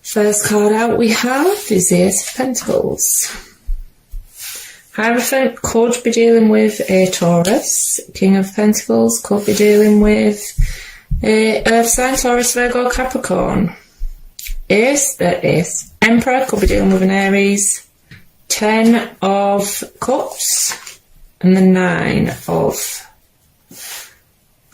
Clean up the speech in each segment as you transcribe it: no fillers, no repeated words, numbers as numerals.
First card out we have is the Ace of Pentacles. Hierophant could be dealing with a Taurus. King of Pentacles could be dealing with a Earth sign, Taurus, Virgo, Capricorn. Emperor could be dealing with an Aries. 10 of Cups and the 9 of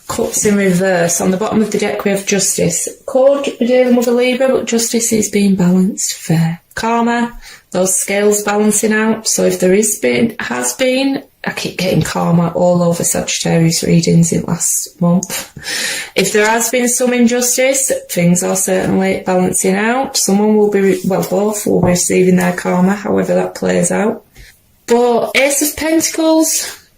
Cups in reverse. On the bottom of the deck we have Justice. Could be dealing with a Libra, but Justice is being balanced, fair. Karma, those scales balancing out. So if there has been, I keep getting karma all over Sagittarius readings in last month. If there has been some injustice, things are certainly balancing out. Someone will be, both will be receiving their karma, however that plays out. But Ace of Pentacles,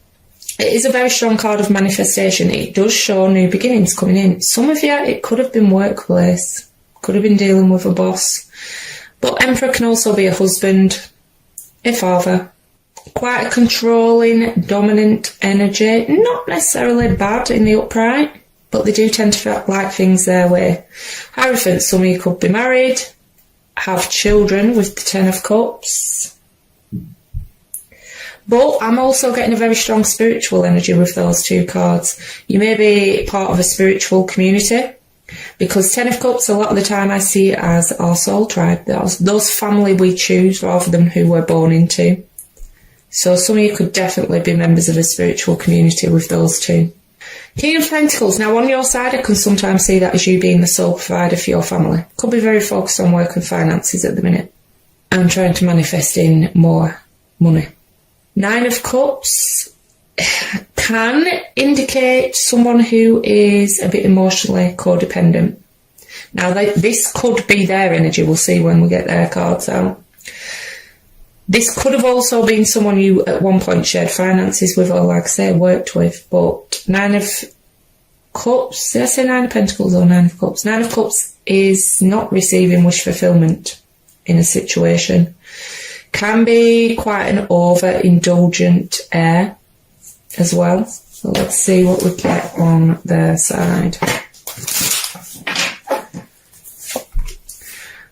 it is a very strong card of manifestation. It does show new beginnings coming in. Some of you, it could have been workplace, could have been dealing with a boss. But Emperor can also be a husband, a father. Quite a controlling, dominant energy. Not necessarily bad in the upright, but they do tend to like things their way. Hierophant, some of you could be married, have children with the 10 of Cups. But I'm also getting a very strong spiritual energy with those two cards. You may be part of a spiritual community, because 10 of Cups, a lot of the time I see it as our soul tribe. Those family we choose rather than who we're born into. So some of you could definitely be members of a spiritual community with those two. King of Pentacles. Now on your side, I can sometimes see that as you being the sole provider for your family. Could be very focused on work and finances at the minute. And trying to manifest in more money. 9 of Cups can indicate someone who is a bit emotionally codependent. Now this could be their energy. We'll see when we get their cards out. This could have also been someone you at one point shared finances with, or like I say, worked with. But 9 of Cups, did I say 9 of Pentacles or 9 of Cups? 9 of Cups is not receiving wish fulfillment in a situation. Can be quite an over-indulgent air as well. So let's see what we get on their side.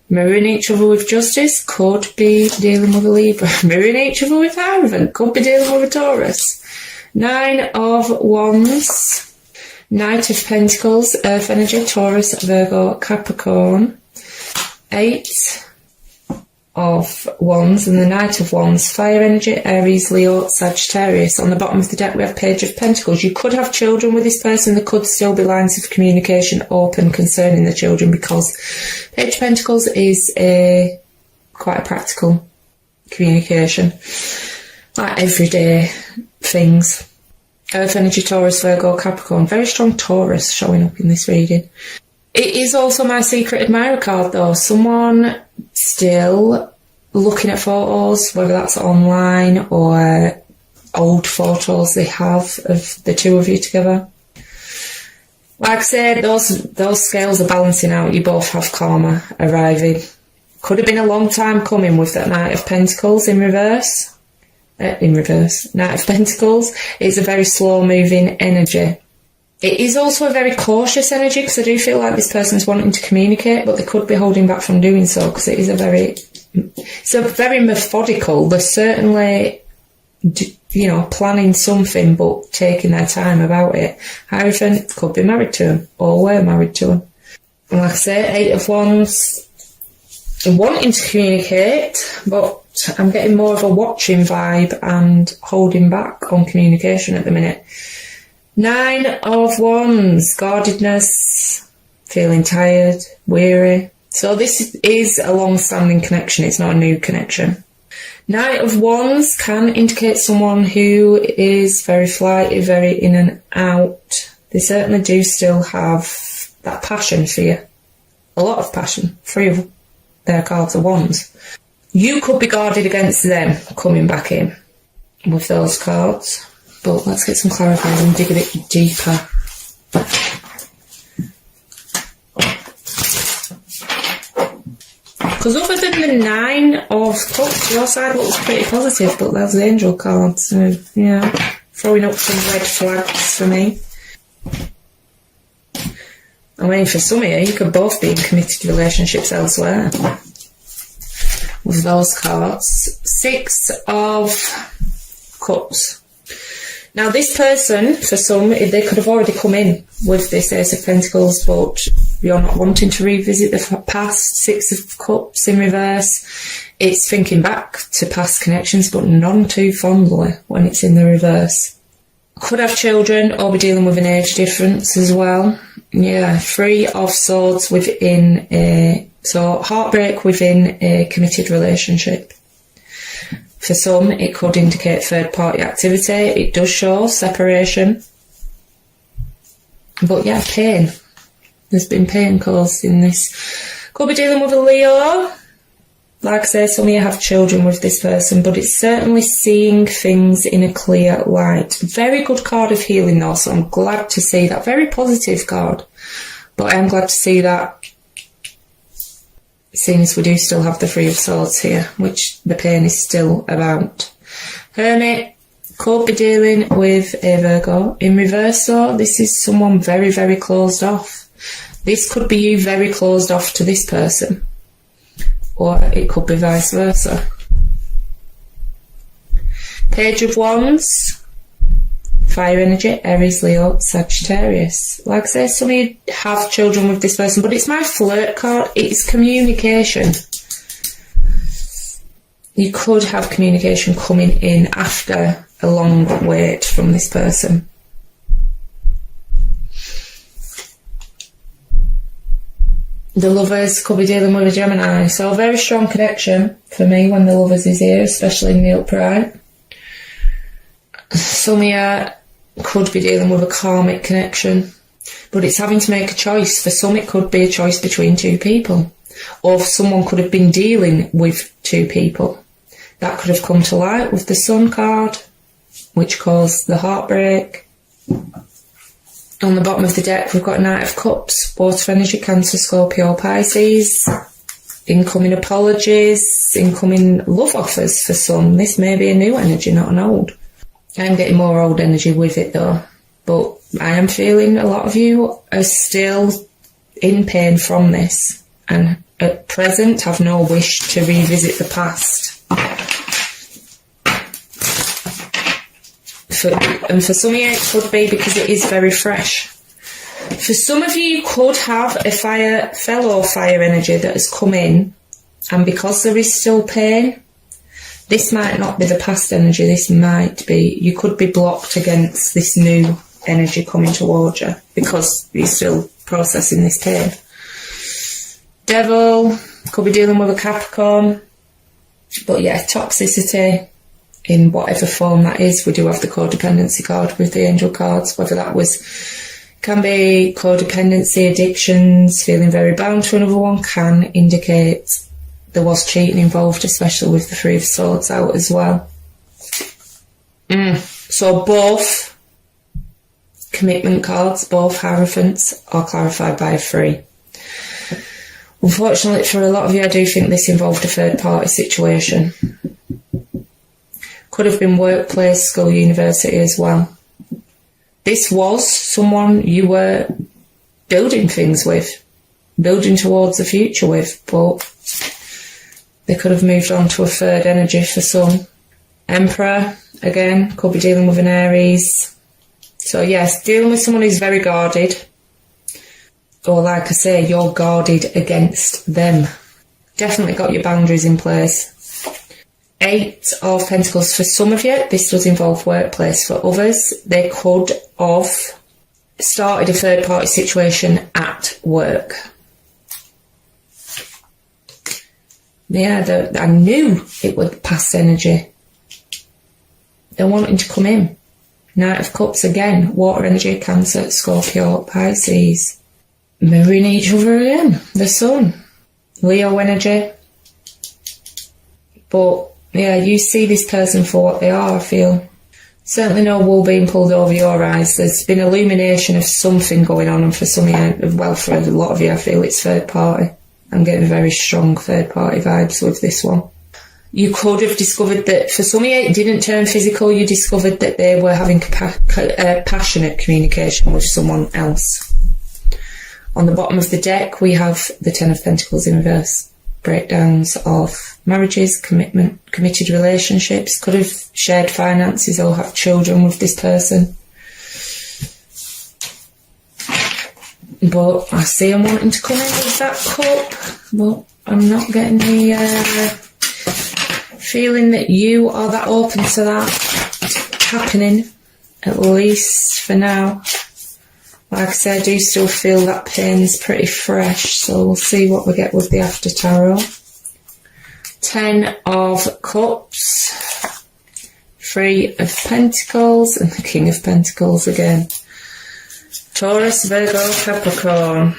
Mirroring each other with Justice, could be dealing with a Libra. Mirroring each other with Hierophant, could be dealing with a Taurus. 9 of Wands, Knight of Pentacles, Earth energy, Taurus, Virgo, Capricorn. 8 of Wands and the Knight of Wands, fire energy, Aries, Leo, Sagittarius. On the bottom of the deck we have Page of Pentacles. You could have children with this person. There could still be lines of communication open concerning the children, because Page of Pentacles is quite a practical communication, like everyday things. Earth energy, Taurus, Virgo, Capricorn. Very strong Taurus showing up in this reading. It is also my secret admirer card though. Someone still looking at photos, whether that's online or old photos they have of the two of you together. Like I said, those scales are balancing out. You both have karma arriving. Could have been a long time coming with that Knight of Pentacles in reverse. Knight of Pentacles is a very slow moving energy. It is also a very cautious energy, because I do feel like this person's wanting to communicate, but they could be holding back from doing so, because it is a very methodical. They're certainly, planning something, but taking their time about it. Hierophant could be married to him, or were married to him. And like I say, 8 of Wands, wanting to communicate, but I'm getting more of a watching vibe and holding back on communication at the minute. 9 of Wands, guardedness, feeling tired, weary. So this is a long-standing connection, it's not a new connection. Knight of Wands can indicate someone who is very flighty, very in and out. They certainly do still have that passion for you. A lot of passion. 3 of their cards are Wands. You could be guarded against them coming back in with those cards. But let's get some clarifying and dig a bit deeper. Because other than the 9 of Cups, your side looks pretty positive, but there's the Angel card, so yeah, throwing up some red flags for me. I mean, for some of you could both be in committed relationships elsewhere with those cards. 6 of Cups. Now, this person, for some, they could have already come in with this Ace of Pentacles, but you're not wanting to revisit the past. 6 of Cups in reverse. It's thinking back to past connections, but none too fondly when it's in the reverse. Could have children or be dealing with an age difference as well. Yeah, 3 of Swords within so heartbreak within a committed relationship. For some, it could indicate third-party activity. It does show separation. But yeah, pain. There's been pain caused in this. Could be dealing with a Leo. Like I say, some of you have children with this person, but it's certainly seeing things in a clear light. Very good card of healing though, so I'm glad to see that. Very positive card. But I am glad to see that, seeing as we do still have the 3 of Swords here, which the pain is still about. Hermit could be dealing with a Virgo. In reverse though, this is someone very, very closed off. This could be you very closed off to this person. Or it could be vice versa. Page of Wands. Fire energy, Aries, Leo, Sagittarius. Like I say, some of you have children with this person, but it's my flirt card. It's communication. You could have communication coming in after a long wait from this person. The Lovers could be dealing with a Gemini. So a very strong connection for me when the Lovers is here, especially in the upright. Some of you could be dealing with a karmic connection, but it's having to make a choice. For some, it could be a choice between 2 people, or someone could have been dealing with 2 people. That could have come to light with the Sun card, which caused the heartbreak. On the bottom of the deck, we've got Knight of Cups, Water energy, Cancer, Scorpio, Pisces. Incoming apologies, incoming love offers for some. This may be a new energy, not an old. I'm getting more old energy with it though, but I am feeling a lot of you are still in pain from this, and at present have no wish to revisit the past. And for some of you it could be because it is very fresh. For some of you could have a fellow fire energy that has come in, and because there is still pain, this might not be the past energy, this might be, you could be blocked against this new energy coming towards you because you're still processing this pain. Devil, could be dealing with a Capricorn. But yeah, toxicity in whatever form that is. We do have the codependency card with the angel cards, whether that can be codependency, addictions, feeling very bound to another one, can indicate there was cheating involved, especially with the 3 of Swords out as well. So both commitment cards, both Hierophants, are clarified by a 3. Unfortunately for a lot of you, I do think this involved a third party situation. Could have been workplace, school, university as well. This was someone you were building things with, building towards the future with, but they could have moved on to a third energy for some. Emperor, again, could be dealing with an Aries. So yes, dealing with someone who's very guarded. Or like I say, you're guarded against them. Definitely got your boundaries in place. 8 of Pentacles for some of you. This does involve workplace. For others, they could have started a third party situation at work. Yeah, I knew it was past energy. They're wanting to come in. Knight of Cups again. Water energy, Cancer, Scorpio, Pisces. Mirroring each other again. The Sun. Leo energy. But yeah, you see this person for what they are, I feel. Certainly no wool being pulled over your eyes. There's been illumination of something going on, and for some of you, well, for a lot of you, I feel it's third party. I'm getting very strong third party vibes with this one. You could have discovered that for some of you it didn't turn physical. You discovered that they were having passionate communication with someone else. On the bottom of the deck, we have the Ten of Pentacles in reverse. Breakdowns of marriages, committed relationships, could have shared finances or have children with this person. But I see I'm wanting to come in with that cup, but I'm not getting the feeling that you are that open to that happening, at least for now. Like I said, I do still feel that pain's pretty fresh, so we'll see what we get with the after tarot. 10 of Cups, 3 of Pentacles, and the King of Pentacles again. Taurus, Virgo, Capricorn.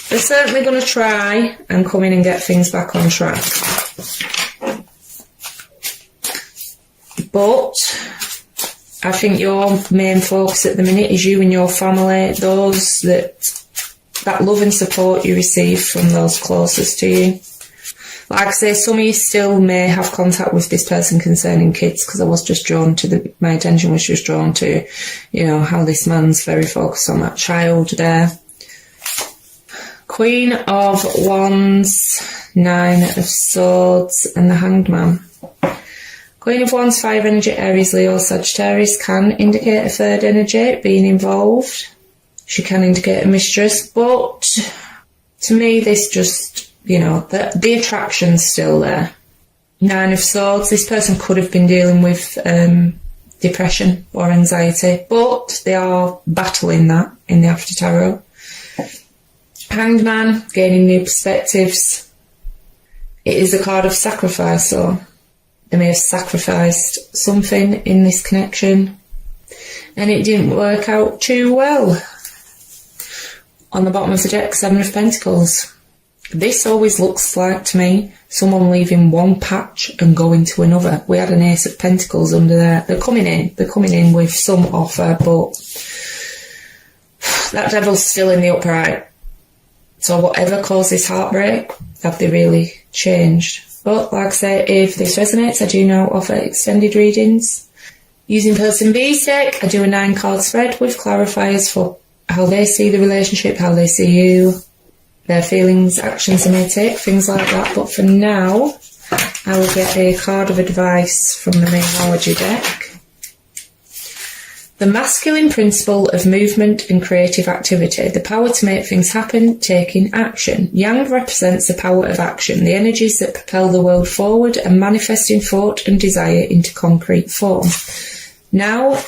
They're certainly going to try and come in and get things back on track. But I think your main focus at the minute is you and your family, those that love and support you receive from those closest to you. Like I say, some of you still may have contact with this person concerning kids, because I was just drawn to my attention was just drawn to, you know, how this man's very focused on that child there. Queen of Wands, 9 of Swords, and the Hanged Man. Queen of Wands, fire energy, Aries, Leo, Sagittarius can indicate a third energy being involved. She can indicate a mistress, but to me this just, you know, the attraction's still there. 9 of Swords, this person could have been dealing with depression or anxiety, but they are battling that in the after tarot. Hanged Man, gaining new perspectives. It is a card of sacrifice, so they may have sacrificed something in this connection and it didn't work out too well. On the bottom of the deck, 7 of Pentacles. This always looks like, to me, someone leaving one patch and going to another. We had an Ace of Pentacles under there. They're coming in with some offer, but that Devil's still in the upright. So whatever caused this heartbreak, have they really changed? But like I say, if this resonates, I do now offer extended readings. Using Person B's deck, I do a 9-card spread with clarifiers for how they see the relationship, how they see you, their feelings, actions they may take, things like that. But for now, I will get a card of advice from the Numerology deck. The masculine principle of movement and creative activity, the power to make things happen, taking action. Yang represents the power of action, the energies that propel the world forward and manifesting thought and desire into concrete form. Now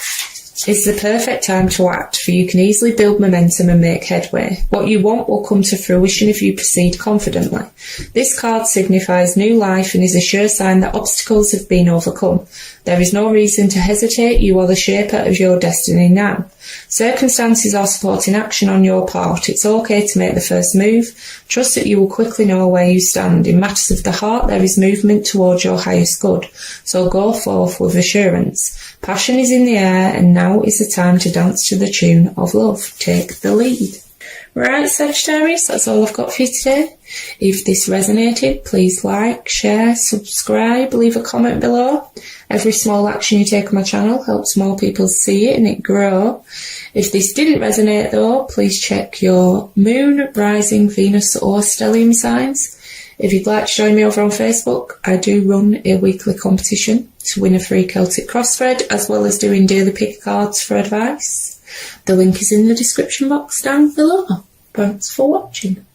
is the perfect time to act, for you can easily build momentum and make headway. What you want will come to fruition if you proceed confidently. This card signifies new life and is a sure sign that obstacles have been overcome. There is no reason to hesitate. You are the shaper of your destiny now. Circumstances are supporting action on your part. It's okay to make the first move. Trust that you will quickly know where you stand. In matters of the heart, there is movement towards your highest good. So go forth with assurance. Passion is in the air, and now is the time to dance to the tune of love. Take the lead. Right, Sagittarius, that's all I've got for you today. If this resonated, please like, share, subscribe, leave a comment below. Every small action you take on my channel helps more people see it and it grow. If this didn't resonate though, please check your moon, rising, Venus or stellium signs. If you'd like to join me over on Facebook, I do run a weekly competition to win a free Celtic cross thread, as well as doing daily pick cards for advice. The link is in the description box down below. Thanks for watching.